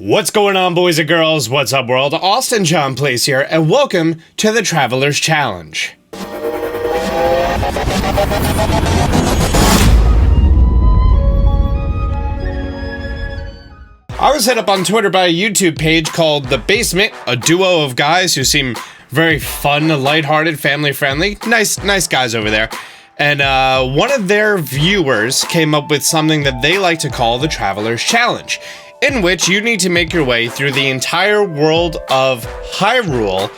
What's going on, boys and girls? What's up, world? Austin John Place here, and welcome to the Traveler's Challenge. I was hit up on Twitter by a YouTube page called The Basement, a duo of guys who seem very fun, lighthearted, family-friendly. Nice guys over there. And one of their viewers came up with something that they like to call the Traveler's Challenge, in which you need to make your way through the entire world of Hyrule,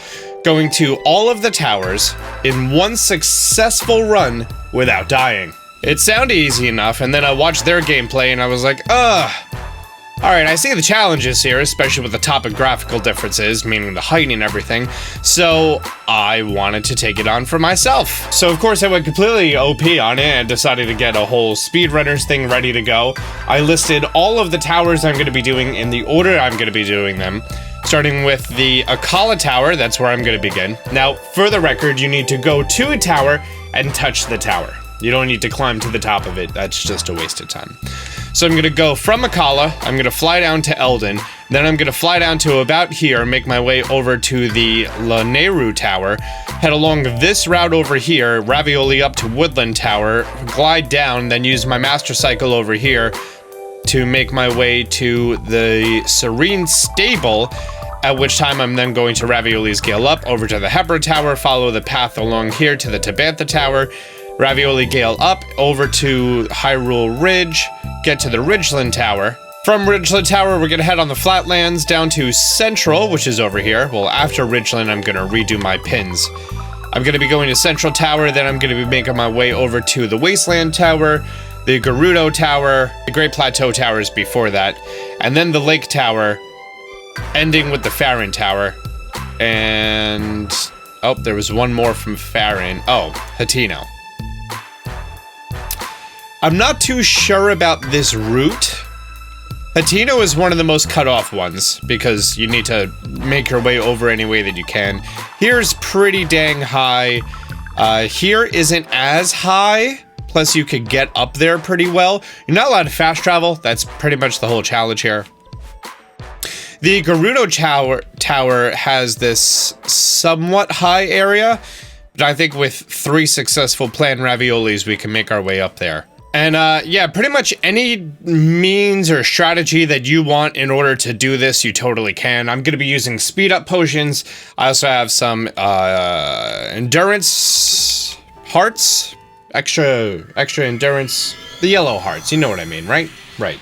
going to all of the towers in one successful run without dying. It sounded easy enough, and then I watched their gameplay and I was like, alright, I see the challenges here, especially with the topographical differences, meaning the height and everything, so I wanted to take it on for myself. So of course I went completely OP on it and decided to get a whole speedrunners thing ready to go. I listed all of the towers I'm going to be doing in the order I'm going to be doing them, starting with the Akala Tower. That's where I'm going to begin. Now, for the record, you need to go to a tower and touch the tower. You don't need to climb to the top of it. That's just a waste of time. So I'm going to go from Akala, I'm going to fly down to Eldin, then I'm going to fly down to about here, make my way over to the Lanayru Tower, head along this route over here, Ravioli up to Woodland Tower, glide down, then use my Master Cycle over here to make my way to the Serene Stable, at which time I'm then going to Ravioli's Gale up, over to the Hebra Tower, follow the path along here to the Tabantha Tower, Ravioli Gale up, over to Hyrule Ridge, get to the Ridgeland Tower. From Ridgeland Tower, we're gonna head on the Flatlands down to Central, which is over here. Well, after Ridgeland, I'm gonna redo my pins. I'm gonna be going to Central Tower, then I'm gonna be making my way over to the Wasteland Tower, the Gerudo Tower, the Great Plateau Towers before that, and then the Lake Tower, ending with the Farin Tower. And oh, there was one more from Farin. Oh, Hateno. I'm not too sure about this route. Hateno is one of the most cut off ones because you need to make your way over any way that you can. Here's pretty dang high. Here isn't as high, plus you could get up there pretty well. You're not allowed to fast travel. That's pretty much the whole challenge here. The Gerudo Tower has this somewhat high area, but I think with 3 successful planned raviolis, we can make our way up there. And yeah, pretty much any means or strategy that you want in order to do this, you totally can. I'm going to be using speed up potions. I also have some endurance hearts, extra endurance, the yellow hearts, you know what I mean, right? Right.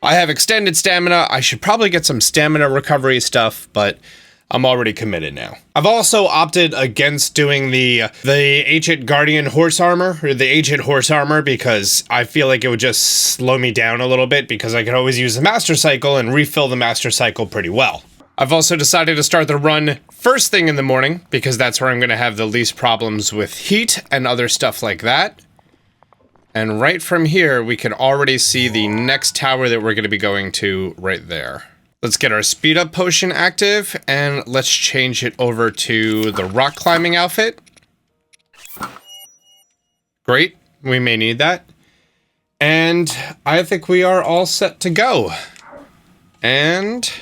I have extended stamina. I should probably get some stamina recovery stuff, but I'm already committed now. I've also opted against doing the Ancient Guardian horse armor, or the Ancient horse armor, because I feel like it would just slow me down a little bit because I could always use the Master Cycle and refill the Master Cycle pretty well. I've also decided to start the run first thing in the morning because that's where I'm going to have the least problems with heat and other stuff like that. And right from here, we can already see the next tower that we're going to be going to right there. Let's get our speed up potion active, and let's change it over to the rock climbing outfit. Great, we may need that. And I think we are all set to go. And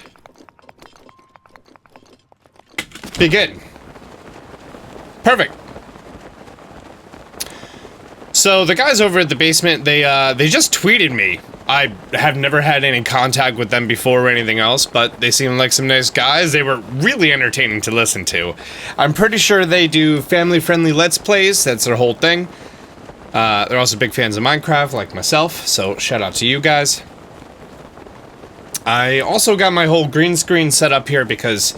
begin. Perfect. So the guys over at the basement, they just tweeted me. I have never had any contact with them before or anything else, but they seem like some nice guys. They were really entertaining to listen to. I'm pretty sure they do family-friendly Let's Plays. That's their whole thing. They're also big fans of Minecraft, like myself, so shout out to you guys. I also got my whole green screen set up here because,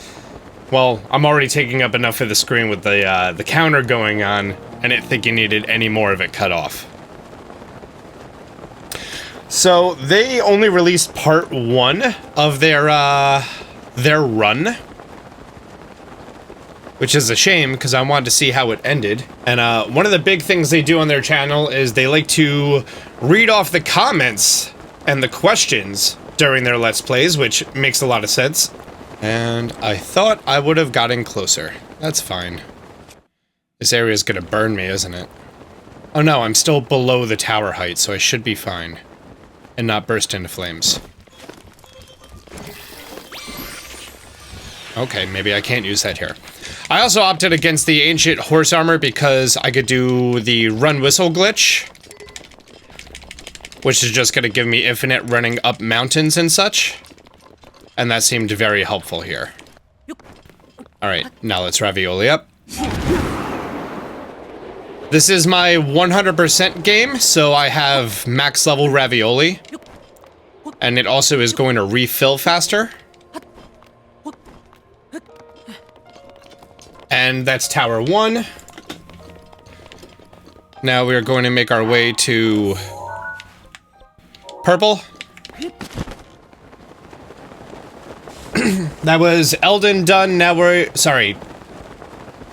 well, I'm already taking up enough of the screen with the counter going on. I didn't think you needed any more of it cut off. So they only released part 1 of their run, which is a shame because I wanted to see how it ended. And one of the big things they do on their channel is they like to read off the comments and the questions during their Let's Plays, which makes a lot of sense. And I thought I would have gotten closer. That's fine. This area is gonna burn me, isn't it? Oh no, I'm still below the tower height, so I should be fine. And not burst into flames. Okay, maybe I can't use that here. I also opted against the ancient horse armor because I could do the run whistle glitch, which is just gonna give me infinite running up mountains and such. And that seemed very helpful here. Alright, now let's ravioli up. This is my 100% game, so I have max level ravioli. And it also is going to refill faster. And that's Tower 1. Now we are going to make our way to purple. That was Eldon done. Now we're... Sorry.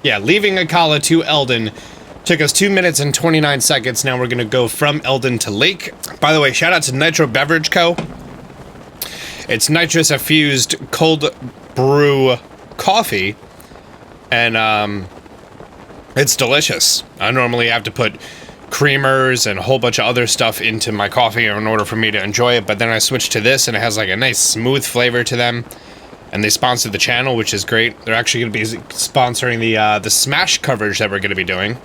Yeah, leaving Akala to Eldon took us 2 minutes and 29 seconds. Now we're going to go from Eldon to Lake. By the way, shout out to Nitro Beverage Co. It's nitrous-infused cold brew coffee. And, it's delicious. I normally have to put creamers and a whole bunch of other stuff into my coffee in order for me to enjoy it, but then I switched to this and it has like a nice smooth flavor to them. And they sponsored the channel, which is great. They're actually going to be sponsoring the Smash coverage that we're going to be doing.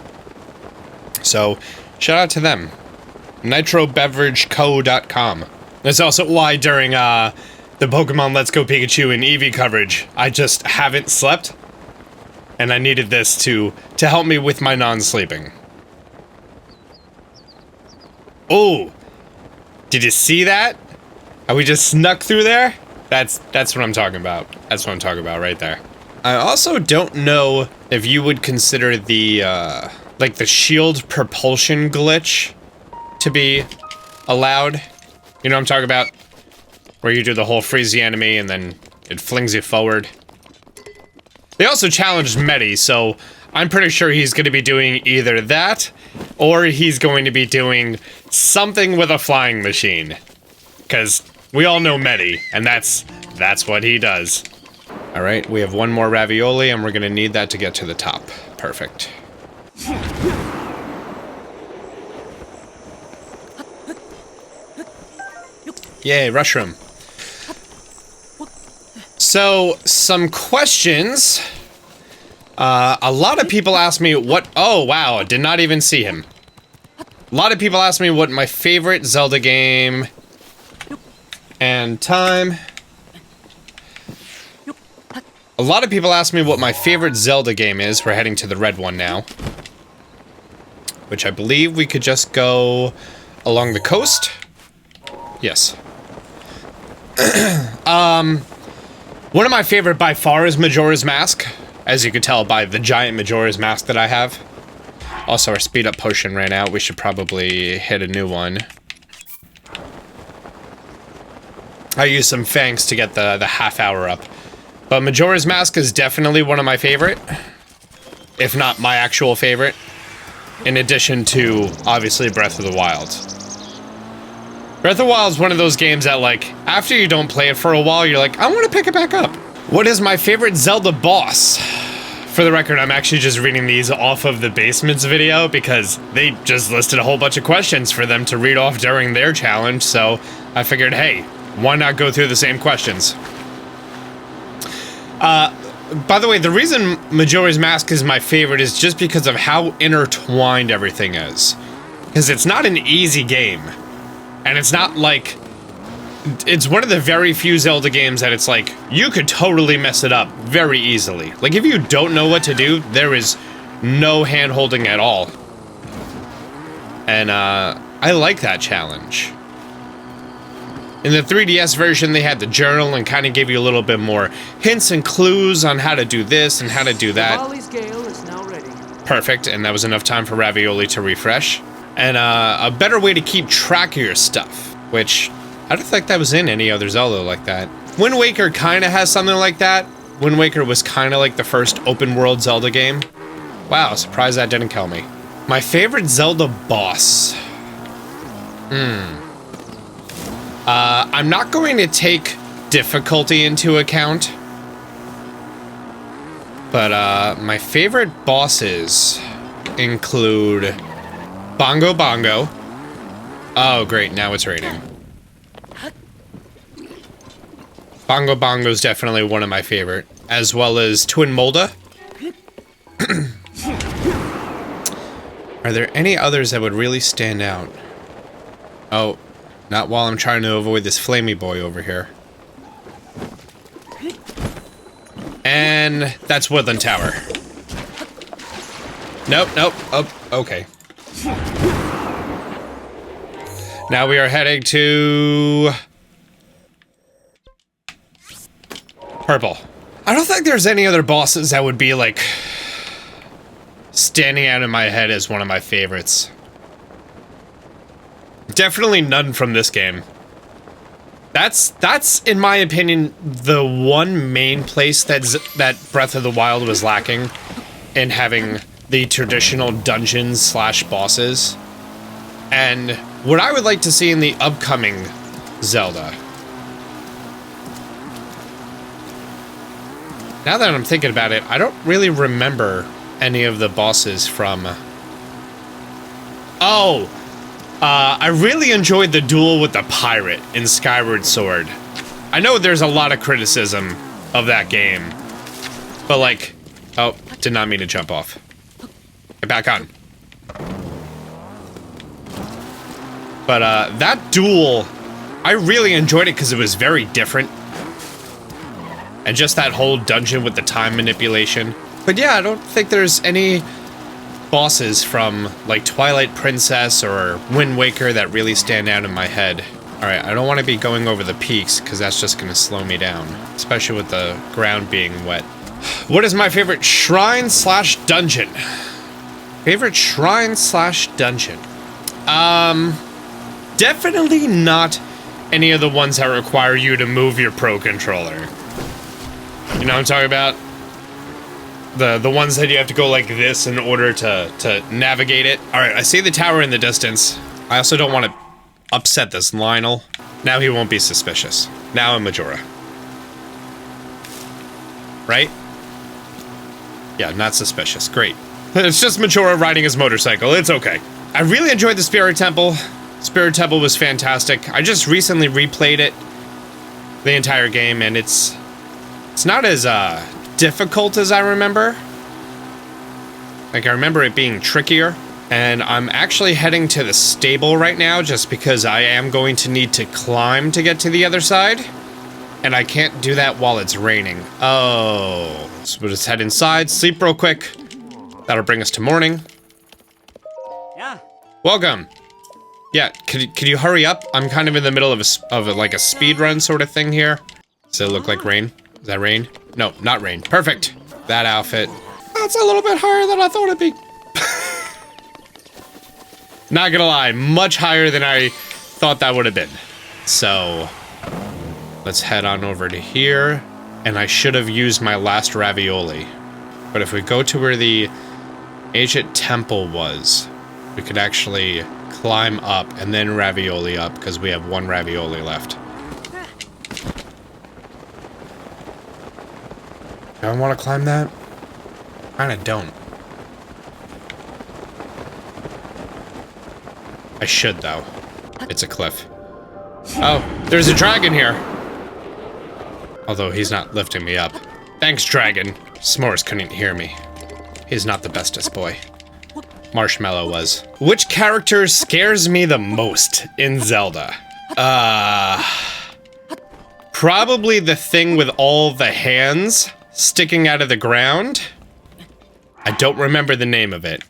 So, shout out to them. NitroBeverageCo.com. That's also why during the Pokemon Let's Go Pikachu and Eevee coverage, I just haven't slept. And I needed this to help me with my non-sleeping. Oh! Did you see that? How we just snuck through there? That's what I'm talking about. That's what I'm talking about right there. I also don't know if you would consider the, like the shield propulsion glitch to be allowed. You know what I'm talking about? Where you do the whole freeze the enemy and then it flings you forward. They also challenged Medi, so I'm pretty sure he's going to be doing either that or he's going to be doing something with a flying machine. Because we all know Medi, and that's what he does. Alright, we have one more ravioli, and we're gonna need that to get to the top. Perfect. Yay, rush room. So, some questions. A lot of people ask me what... Oh, wow, I did not even see him. A lot of people ask me what my favorite Zelda game... And time. A lot of people ask me what my favorite Zelda game is. We're heading to the red one now. Which I believe we could just go along the coast. Yes. One of my favorite by far is Majora's Mask. As you can tell by the giant Majora's Mask that I have. Also, our speed up potion ran out. We should probably hit a new one. I used some Fangs to get the half hour up. But Majora's Mask is definitely one of my favorite. If not my actual favorite. In addition to, obviously, Breath of the Wild. Breath of the Wild is one of those games that, like, after you don't play it for a while, you're like, I want to pick it back up. What is my favorite Zelda boss? For the record, I'm actually just reading these off of the Basements video because they just listed a whole bunch of questions for them to read off during their challenge, so I figured, hey, why not go through the same questions? By the way, the reason Majora's Mask is my favorite is just because of how intertwined everything is. Because it's not an easy game. And it's not like... It's one of the very few Zelda games that it's like, you could totally mess it up very easily. Like, if you don't know what to do, there is no hand-holding at all. And, I like that challenge. In the 3DS version, they had the journal and kind of gave you a little bit more hints and clues on how to do this and how to do that. Scale is now ready. Perfect, and that was enough time for Ravioli to refresh. And a better way to keep track of your stuff, which I don't think that was in any other Zelda like that. Wind Waker kind of has something like that. Wind Waker was kind of like the first open world Zelda game. Wow, surprised that didn't kill me. My favorite Zelda boss. I'm not going to take difficulty into account. But, my favorite bosses include Bongo Bongo. Oh, great, now it's raining. Bongo Bongo is definitely one of my favorite. as well as Twin Molda. Are there any others that would really stand out? Oh, not while I'm trying to avoid this flamey boy over here. And that's Woodland Tower. Nope, nope. Oh, okay. Now we are heading to... Purple. I don't think there's any other bosses that would be, like, standing out in my head as one of my favorites. Definitely none from this game. That's in my opinion, the one main place that Breath of the Wild was lacking in having the traditional dungeons slash bosses. And what I would like to see in the upcoming Zelda. Now that I'm thinking about it, I don't really remember any of the bosses from... Oh! I really enjoyed the duel with the pirate in Skyward Sword. I know there's a lot of criticism of that game, but like... Oh, did not mean to jump off. Get back on. But that duel, I really enjoyed it because it was very different. And just that whole dungeon with the time manipulation. But yeah, I don't think there's any bosses from, like, Twilight Princess or Wind Waker that really stand out in my head. Alright, I don't want to be going over the peaks, because that's just going to slow me down. Especially with the ground being wet. What is my favorite shrine slash dungeon? Favorite shrine slash dungeon? Definitely not any of the ones that require you to move your Pro Controller. You know what I'm talking about? The ones that you have to go like this in order to navigate it. Alright, I see the tower in the distance. I also don't want to upset this Lionel. Now he won't be suspicious. Now I'm Majora. Right? Yeah, not suspicious. Great. It's just Majora riding his motorcycle. It's okay. I really enjoyed the Spirit Temple. Spirit Temple was fantastic. I just recently replayed it. The entire game, and it's not as, difficult as I remember. Like, I remember it being trickier. And I'm actually heading to the stable right now just because I am going to need to climb to get to the other side. And I can't do that while it's raining. Oh. So we'll just head inside, sleep real quick. That'll bring us to morning. Yeah. Welcome. Yeah, could you hurry up? I'm kind of in the middle of like a speed run sort of thing here. Does it look like rain? Is that rain? No, not rain. Perfect. That outfit. That's a little bit higher than I thought it'd be. Not gonna lie, much higher than I thought that would have been. So, let's head on over to here. And I should have used my last ravioli. But if we go to where the ancient temple was, we could actually climb up and then ravioli up because we have one ravioli left. Do I want to climb that? Kinda don't. I should, though. It's a cliff. Oh, there's a dragon here! Although he's not lifting me up. Thanks, dragon. S'mores couldn't hear me. He's not the bestest boy. Marshmallow was. Which character scares me the most in Zelda? Probably the thing with all the hands sticking out of the ground. I don't remember the name of it.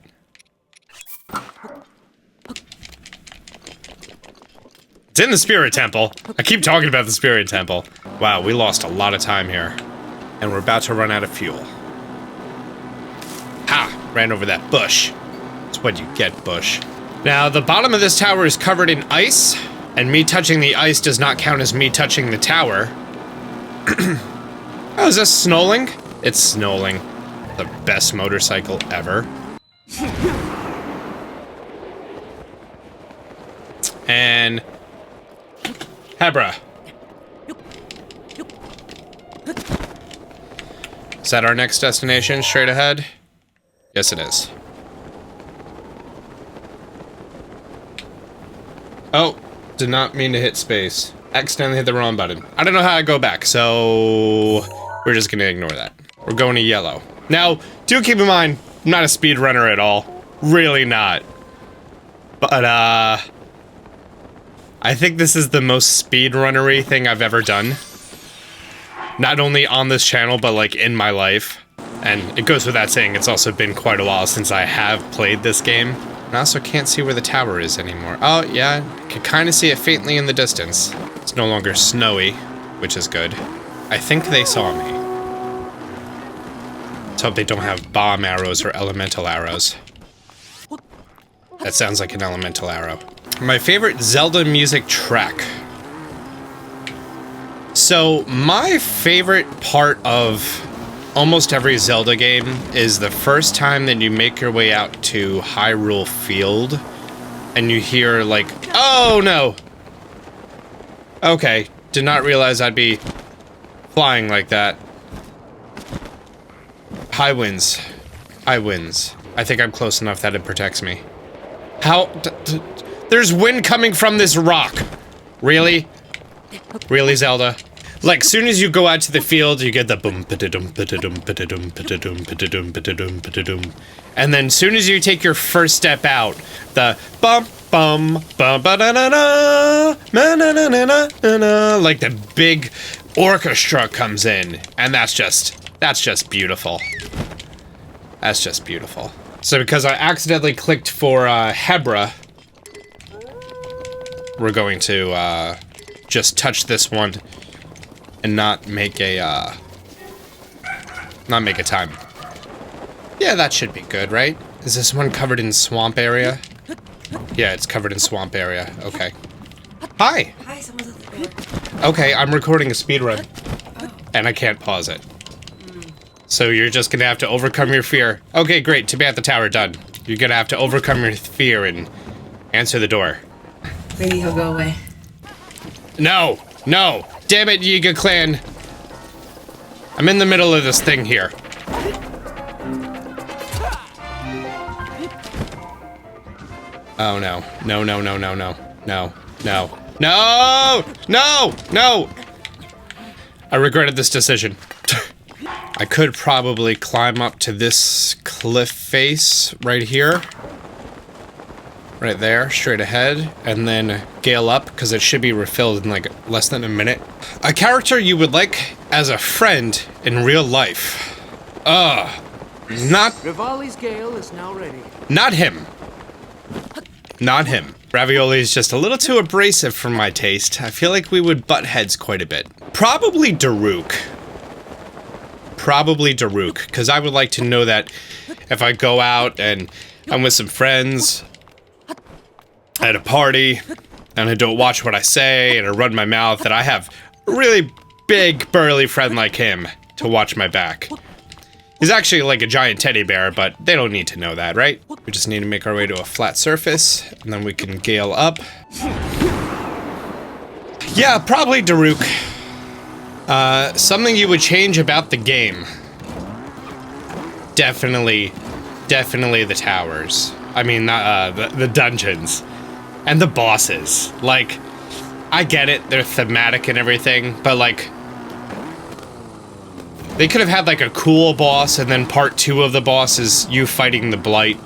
It's in the Spirit Temple. I keep talking about the Spirit Temple. Wow, we lost a lot of time here. And we're about to run out of fuel. Ha! Ran over that bush. That's what you get, bush. Now, the bottom of this tower is covered in ice, and me touching the ice does not count as me touching the tower. Oh, is this Snowling? It's Snowling. The best motorcycle ever. And... Hebra. Is that our next destination, straight ahead? Yes, it is. Oh, did not mean to hit space. Accidentally hit the wrong button. I don't know how I go back, so... We're just gonna ignore that. We're going to yellow. Now, do keep in mind, I'm not a speedrunner at all. Really not. But, I think this is the most speedrunnery thing I've ever done. Not only on this channel, but like in my life. And it goes without saying, it's also been quite a while since I have played this game. I also can't see where the tower is anymore. Oh, yeah, can kind of see it faintly in the distance. It's no longer snowy, which is good. I think they saw me. Let's hope they don't have bomb arrows or elemental arrows. That sounds like an elemental arrow. My favorite Zelda music track. So, my favorite part of almost every Zelda game is the first time that you make your way out to Hyrule Field and you hear like, oh no! Okay, did not realize I'd be flying like that. High winds. High winds. I think I'm close enough that it protects me. How? There's wind coming from this rock. Really? Really, Zelda? Like, soon as you go out to the field, you get the boom, pa-da-dum, pa-da-dum, pa-da-dum, pa-da-dum, pa-da-dum, pa-da-dum, pa-da-dum. And then soon as you take your first step out, the bum, bum, bum, ba-da-da-da, ma-na-na-na-na-na, like the big orchestra comes in. And that's just beautiful. That's just beautiful. So because I accidentally clicked for, Hebra, we're going to, just touch this one and not make a time. Yeah, that should be good, right? Is this one covered in swamp area? Yeah, it's covered in swamp area. Okay. Hi! Hi, someone's at the door. Okay, I'm recording a speedrun. And I can't pause it. So you're just gonna have to overcome your fear. Okay, great, to be at the tower, done. You're gonna have to overcome your fear and answer the door. Maybe he'll go away. No! No! Damn it, Yiga clan! I'm in the middle of this thing here. Oh no. No, no, no, no, no. No. No. No! No! No! I regretted this decision. I could probably climb up to this cliff face right here. Right there, straight ahead, and then gale up, because it should be refilled in like less than a minute. A character you would like as a friend in real life. Not Rivali's gale is now ready. Not him. Not him. Ravioli is just a little too abrasive for my taste. I feel like we would butt heads quite a bit. Probably Daruk. Probably Daruk, because I would like to know that if I go out and I'm with some friends at a party, and I don't watch what I say, and I run my mouth, that I have a really big, burly friend like him to watch my back. He's actually like a giant teddy bear, but they don't need to know that, right? We just need to make our way to a flat surface, and then we can gale up. Yeah, probably Daruk. Something you would change about the game. Definitely the towers. I mean, the dungeons. And the bosses. Like, I get it, they're thematic and everything, but like, they could have had like a cool boss, and then part 2 of the boss is you fighting the Blight.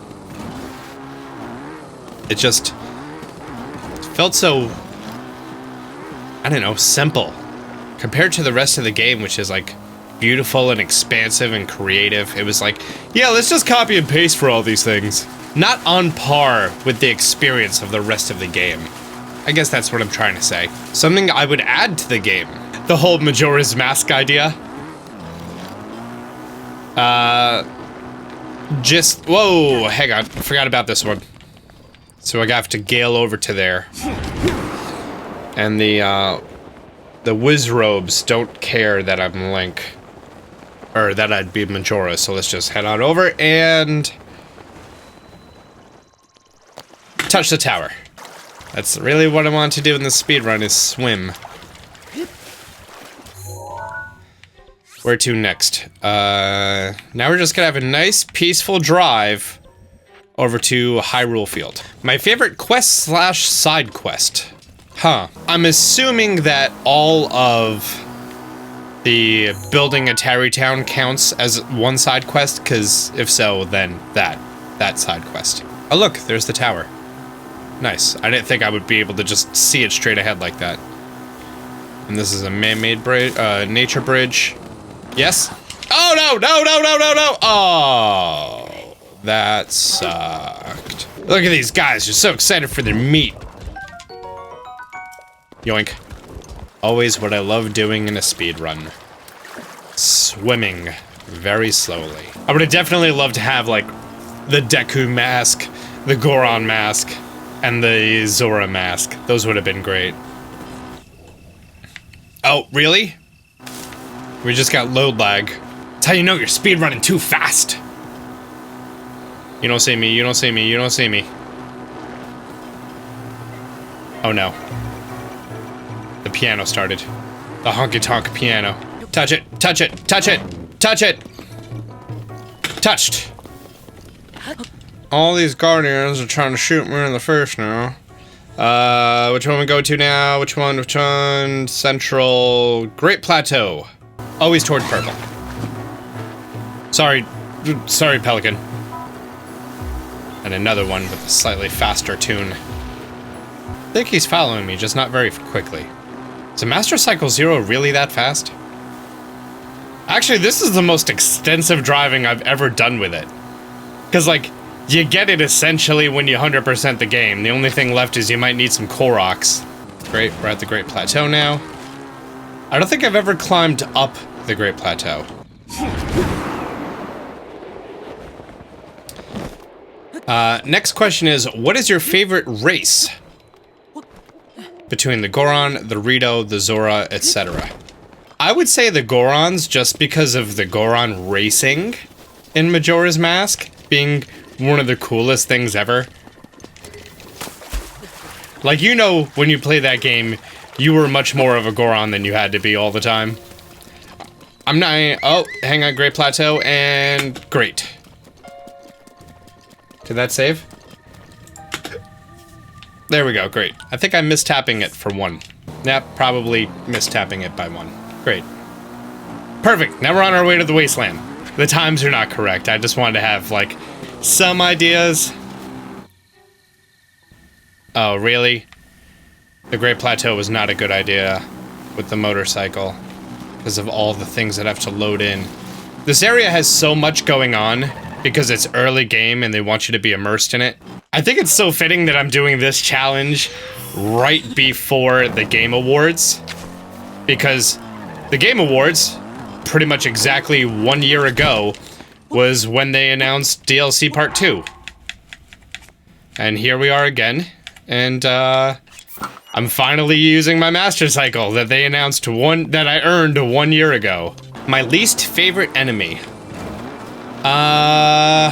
It just felt so, I don't know, simple. Compared to the rest of the game, which is like beautiful and expansive and creative, it was like, yeah, let's just copy and paste for all these things. Not on par with the experience of the rest of the game. I guess that's what I'm trying to say. Something I would add to the game. The whole Majora's Mask idea. Whoa, hang on, I forgot about this one. So I have to gale over to there. And the Wizrobes don't care that I'm Link. Or that I'd be Majora, so let's just head on over and touch the tower. That's really what I want to do in this speedrun, is swim. Where to next? Now we're just gonna have a nice, peaceful drive over to Hyrule Field. My favorite quest/side quest. Huh. I'm assuming that all of the building a Tarry Town counts as one side quest, because if so, then that side quest. Oh look, there's the tower. Nice. I didn't think I would be able to just see it straight ahead like that. And this is a man-made bridge, nature bridge. Yes? Oh no, no, no, no, no, no! Oh, that sucked. Look at these guys, they're so excited for their meat. Yoink. Always what I love doing in a speed run. Swimming very slowly. I would have definitely loved to have, like, the Deku mask, the Goron mask, and the Zora mask. Those would have been great. Oh, really? We just got load lag. That's how you know you're speed running too fast. You don't see me, you don't see me, you don't see me. Oh no. The piano started. The honky-tonk piano. Touch it, touch it, touch it, touch it! Touched! All these guardians are trying to shoot me in the face now. Which one we go to now? Which one? Which one? Central... Great Plateau. Always toward purple. Sorry, Pelican. And another one with a slightly faster tune. I think he's following me, just not very quickly. Is a Master Cycle Zero really that fast? Actually, this is the most extensive driving I've ever done with it. Because, like, you get it essentially when you 100% the game. The only thing left is you might need some Koroks. Great, we're at the Great Plateau now. I don't think I've ever climbed up the Great Plateau. Next question is, what is your favorite race? Between the Goron, the Rito, the Zora, etc. I would say the Gorons just because of the Goron racing in Majora's Mask being one of the coolest things ever. Like, you know, when you play that game, you were much more of a Goron than you had to be all the time. I'm not... Oh, hang on, Great Plateau, and... Great. Did that save? There we go, great. I think I missed tapping it for one. Yep, probably missed tapping it by one. Great. Perfect, now we're on our way to the wasteland. The times are not correct, I just wanted to have, like, some ideas. Oh, really? The Great Plateau was not a good idea with the motorcycle because of all the things that have to load in. This area has so much going on because it's early game and they want you to be immersed in it. I think it's so fitting that I'm doing this challenge right before the Game Awards, because the Game Awards, pretty much exactly 1 year ago, was when they announced DLC Part 2. And here we are again, and I'm finally using my Master Cycle that they announced that I earned 1 year ago. My least favorite enemy. My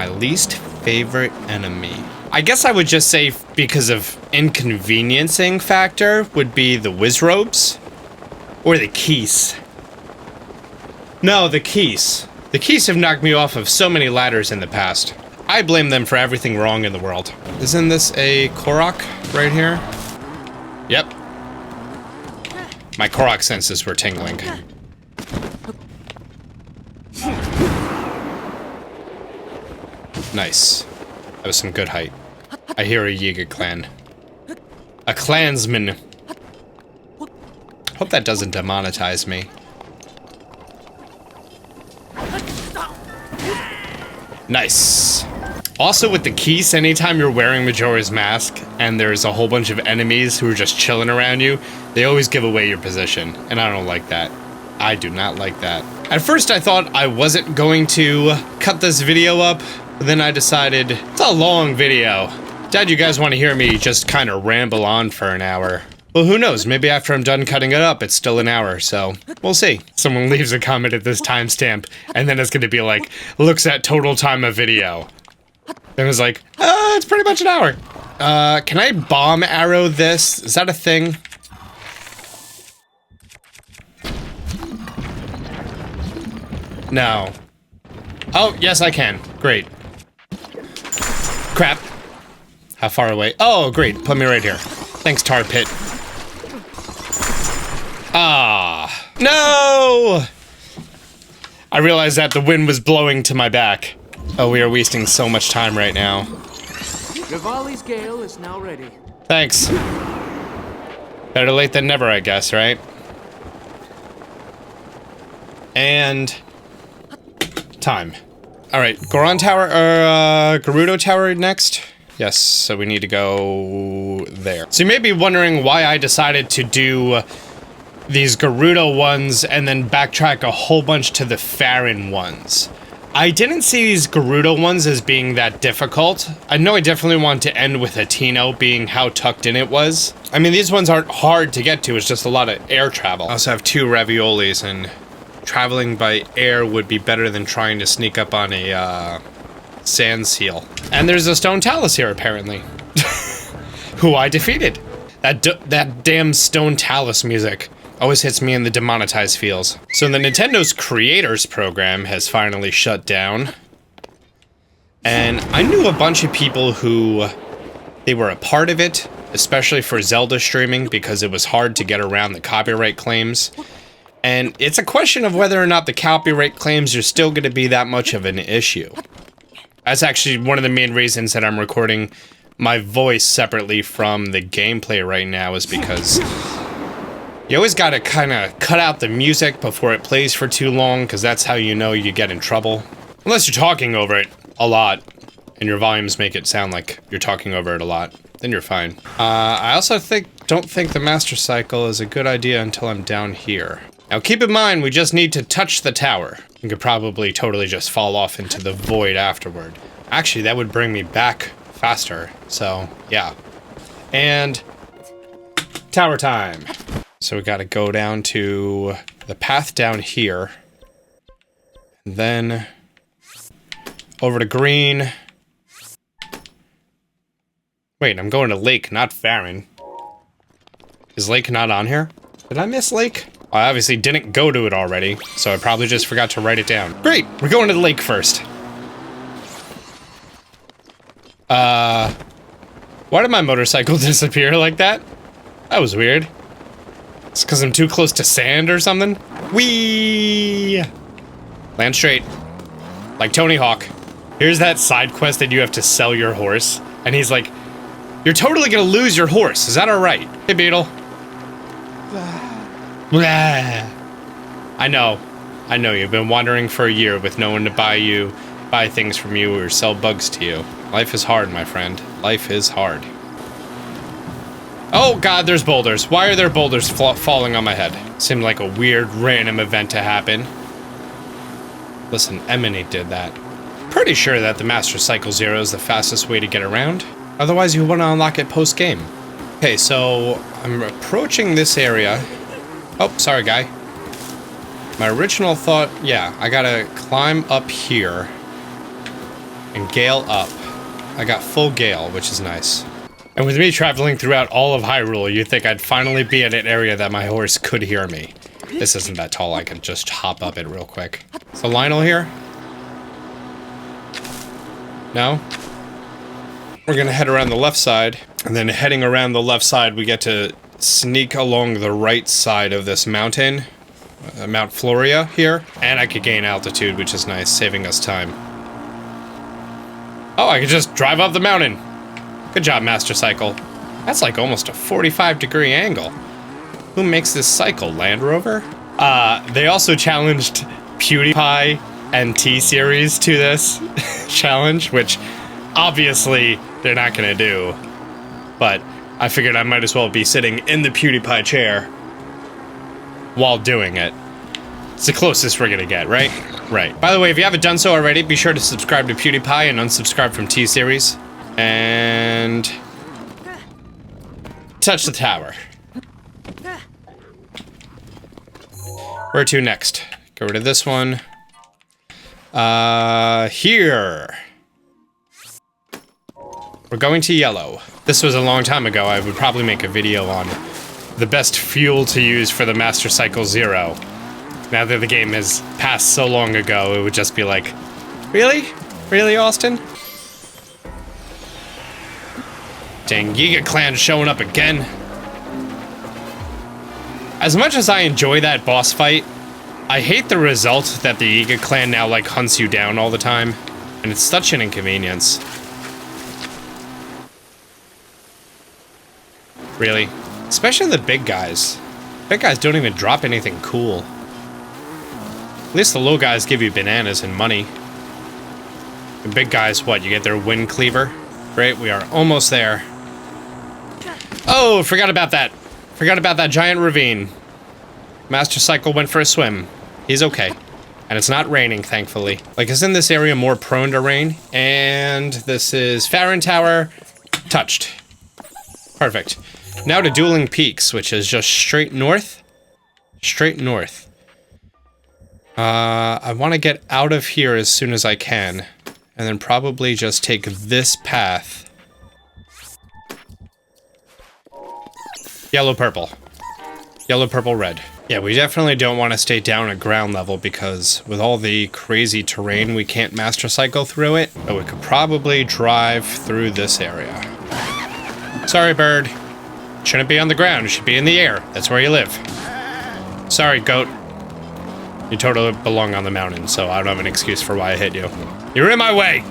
least favorite enemy. I guess I would just say because of inconveniencing factor would be the Wizrobes or the Keys. No, the Keys. The Keys have knocked me off of so many ladders in the past. I blame them for everything wrong in the world. Isn't this a Korok right here? Yep. My Korok senses were tingling. Nice. That was some good height. I hear a Yiga clan. A clansman. Hope that doesn't demonetize me. Nice. Also with the Keys, anytime you're wearing Majora's Mask and there's a whole bunch of enemies who are just chilling around you, they always give away your position, and I don't like that. I do not like that. At first I thought I wasn't going to cut this video up, but then I decided, it's a long video. Dad, you guys want to hear me just kind of ramble on for an hour? Well, who knows? Maybe after I'm done cutting it up, it's still an hour, so we'll see. Someone leaves a comment at this timestamp, and then it's gonna be like, looks at total time of video. Then it's like, it's pretty much an hour. Can I bomb arrow this? Is that a thing? No. Oh, yes, I can. Great. Crap. How far away? Oh, great. Put me right here. Thanks, Tar Pit. Ah. I realized that the wind was blowing to my back. Oh, we are wasting so much time right now. Rivali's Gale is now ready. Thanks. Better late than never, I guess, right? And time. All right, Goron Tower or Gerudo Tower next. Yes, so we need to go there. So you may be wondering why I decided to do these Gerudo ones and then backtrack a whole bunch to the Farron ones. I didn't see these Gerudo ones as being that difficult. I know I definitely want to end with Hatino being how tucked in it was. I mean, these ones aren't hard to get to, it's just a lot of air travel. I also have 2 raviolis, and traveling by air would be better than trying to sneak up on a sand seal. And there's a stone talus here, apparently. Who I defeated. That damn stone talus music always hits me in the demonetized feels. So the Nintendo's creators program has finally shut down. And I knew a bunch of people who, they were a part of it, especially for Zelda streaming, because it was hard to get around the copyright claims. And it's a question of whether or not the copyright claims are still going to be that much of an issue. That's actually one of the main reasons that I'm recording my voice separately from the gameplay right now, is because you always gotta kind of cut out the music before it plays for too long, because that's how you know you get in trouble. Unless you're talking over it a lot, and your volumes make it sound like you're talking over it a lot, then you're fine. I also don't think the Master Cycle is a good idea until I'm down here. Now keep in mind, we just need to touch the tower. You could probably totally just fall off into the void afterward. Actually, that would bring me back faster, so yeah. And tower time. So we gotta go down to the path down here. And then over to green. Wait, I'm going to Lake, not Farron. Is Lake not on here? Did I miss Lake? I obviously didn't go to it already, so I probably just forgot to write it down. Great, we're going to the lake first. Why did my motorcycle disappear like that? That was weird. It's because I'm too close to sand or something? Whee! Land straight. Like Tony Hawk. Here's that side quest that you have to sell your horse. And he's like, you're totally gonna lose your horse. Is that alright? Hey, Beetle. I know. You've been wandering for a year with no one to buy things from you or sell bugs to you. Life is hard, my friend. Life is hard. Oh god, there's boulders. Why are there boulders falling on my head? Seemed like a weird, random event to happen. Listen, Emily did that. Pretty sure that the Master Cycle Zero is the fastest way to get around. Otherwise, you want to unlock it post-game. Okay, so I'm approaching this area. Oh, sorry, guy. My original thought, yeah, I gotta climb up here and gale up. I got full gale, which is nice. And with me traveling throughout all of Hyrule, you'd think I'd finally be in an area that my horse could hear me. This isn't that tall, I could just hop up it real quick. So Lionel here? No? We're gonna head around the left side, and then heading around the left side, we get to sneak along the right side of this mountain, Mount Floria here, and I could gain altitude, which is nice, saving us time. Oh, I could just drive up the mountain. Good job, Master Cycle. That's like almost a 45-degree angle. Who makes this cycle, Land Rover? They also challenged PewDiePie and T-Series to this challenge, which obviously they're not gonna do, but I figured I might as well be sitting in the PewDiePie chair while doing it. It's the closest we're gonna get, right? Right. By the way, if you haven't done so already, be sure to subscribe to PewDiePie and unsubscribe from T-Series. And touch the tower. Where to next? Go rid of this one. Here. We're going to yellow. This was a long time ago. I would probably make a video on the best fuel to use for the Master Cycle Zero. Now that the game has passed so long ago, it would just be like, really? Really, Austin? Dang, Giga Clan showing up again. As much as I enjoy that boss fight, I hate the result that the Eevee clan now, like, hunts you down all the time. And it's such an inconvenience. Really. Especially the big guys. Big guys don't even drop anything cool. At least the little guys give you bananas and money. The big guys, what? You get their wind cleaver? Great, we are almost there. Oh, forgot about that. Forgot about that giant ravine. Master Cycle went for a swim. He's okay. And it's not raining, thankfully. Like, isn't this area more prone to rain? And this is Farron Tower. Touched. Perfect. Now to Dueling Peaks, which is just straight north. Straight north. I want to get out of here as soon as I can. And then probably just take this path. Yellow, purple. Yellow, purple, red. Yeah, we definitely don't want to stay down at ground level because with all the crazy terrain, we can't Master Cycle through it. But we could probably drive through this area. Sorry, bird. Shouldn't be on the ground. You should be in the air. That's where you live. Sorry, goat. You totally belong on the mountain, so I don't have an excuse for why I hit you. You're in my way!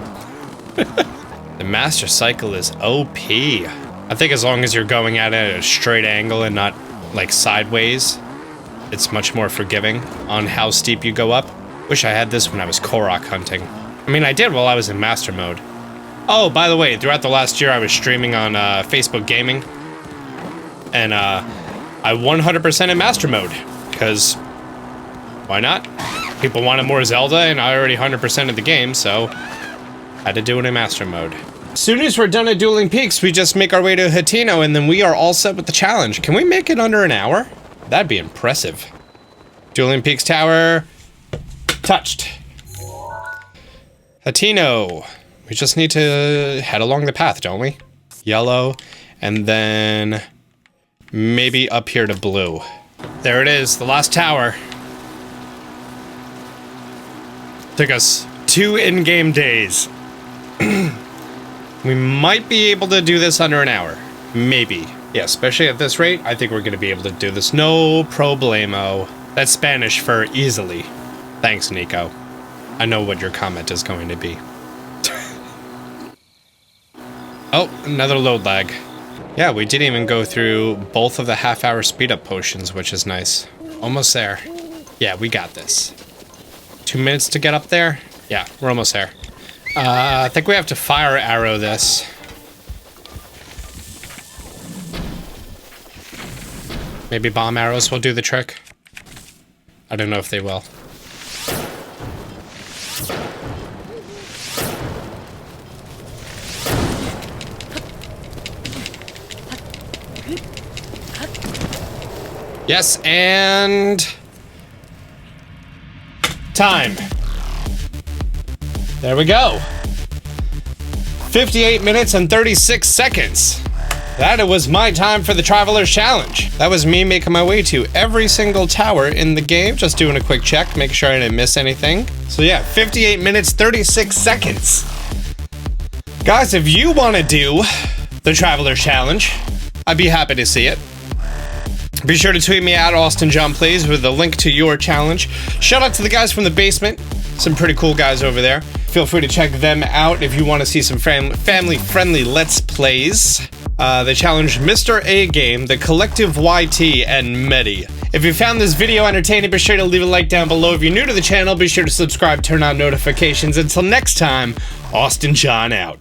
The Master Cycle is OP. I think as long as you're going at it at a straight angle and not, like, sideways, it's much more forgiving on how steep you go up. Wish I had this when I was Korok hunting. I mean, I did while I was in Master Mode. Oh, by the way, throughout the last year I was streaming on Facebook Gaming. And I 100% in Master Mode. Because, why not? People wanted more Zelda and I already 100%ed the game, so had to do it in Master Mode. As soon as we're done at Dueling Peaks, we just make our way to Hateno and then we are all set with the challenge. Can we make it under an hour? That'd be impressive. Dueling Peaks Tower. Touched. Hateno. We just need to head along the path, don't we? Yellow. And then maybe up here to blue. There it is, the last tower. Took us 2 in-game days. We might be able to do this under an hour. Maybe. Yeah, especially at this rate, I think we're going to be able to do this. No problemo. That's Spanish for easily. Thanks, Nico. I know what your comment is going to be. Oh, another load lag. Yeah, we didn't even go through both of the half-hour speed-up potions, which is nice. Almost there. Yeah, we got this. 2 minutes to get up there? Yeah, we're almost there. I think we have to fire arrow this. Maybe bomb arrows will do the trick. I don't know if they will. Yes, and time. There we go. 58 minutes and 36 seconds. That was my time for the Traveler's Challenge. That was me making my way to every single tower in the game, just doing a quick check, making sure I didn't miss anything. So yeah, 58 minutes, 36 seconds. Guys, if you want to do the Traveler's Challenge, I'd be happy to see it. Be sure to tweet me at AustinJohnPlays with a link to your challenge. Shout out to the guys from the basement. Some pretty cool guys over there. Feel free to check them out if you want to see some family-friendly Let's Plays. They challenged Mr. A Game, the Collective YT, and Medi. If you found this video entertaining, be sure to leave a like down below. If you're new to the channel, be sure to subscribe, turn on notifications. Until next time, Austin John out.